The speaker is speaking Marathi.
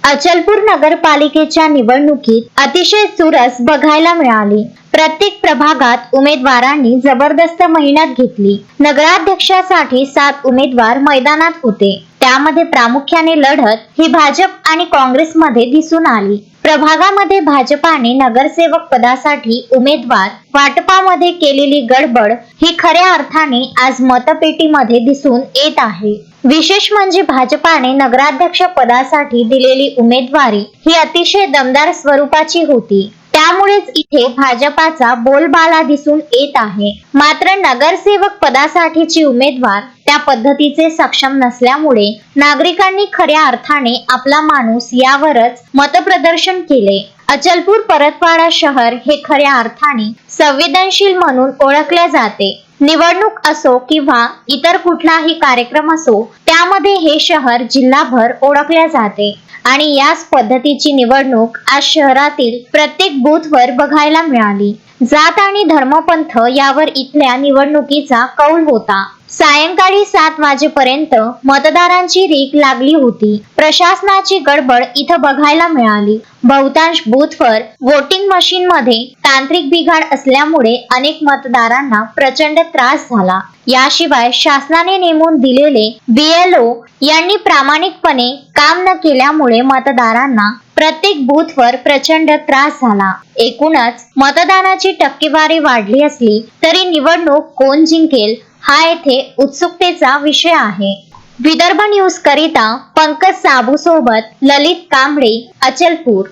अचलपूर नगरपालिकेच्या निवडणुकीत अतिशय चुरस बघायला मिळाली। प्रत्येक प्रभागात उमेदवारांनी जबरदस्त मेहनत घेतली। नगराध्यक्षासाठी 7 उमेदवार मैदानात होते। त्यामध्ये प्रामुख्याने लढत ही भाजप आणि काँग्रेसमध्ये दिसून आली। प्रभागामध्ये भाजपाने नगरसेवक पदासाठी उमेदवार वाटपामध्ये केलेली गडबड ही खऱ्या अर्थाने आज मतपेटीमध्ये दिसून येत आहे। विशेष म्हणजे भाजपाने नगराध्यक्ष पदासाठी दिलेली उमेदवारी ही अतिशय दमदार स्वरूपाची होती। त्यामुळेच इथे भाजपाचा बोलबाला दिसून येत आहे। मात्र नगरसेवक पदासाठीची उमेदवार त्या पद्धतीचे सक्षम नसल्यामुळे नागरिकांनी खऱ्या अर्थाने आपला माणूस यावरच मतप्रदर्शन केले। अचलपूर परतवाडा शहर हे खऱ्या अर्थाने संवेदनशील म्हणून ओळखले जाते। निवडणूक असो किंवा इतर कुठलाही कार्यक्रम असो, त्यामध्ये हे शहर जिल्हाभर ओळखले जाते आणि याच पद्धतीची निवडणूक आज शहरातील प्रत्येक बूथवर बघायला मिळाली। जात आणि धर्मपंथ यावर इथल्या निवडणुकीचा कौल होता। सायंकाळी 7 वाजेपर्यंत मतदारांची रीघ लागली होती। प्रशासनाची गडबड इथं बघायला मिळाली। बहुतांश बूथवर वोटिंग मशीन मध्ये तांत्रिक बिघाड असल्यामुळे अनेक मतदारांना प्रचंड त्रास झाला। याशिवाय शासनाने नेमून दिलेले BLO यांनी प्रामाणिकपणे काम न केल्यामुळे मतदारांना प्रत्येक बूथवर प्रचंड त्रास झाला। एकूणच मतदानाची टक्केवारी वाढली असली तरी निवडणूक कोण जिंकेल हा येथे उत्सुकतेचा विषय आहे। विदर्भ न्यूज करिता पंकज साबू सोबत ललित कांबळे, अचलपूर।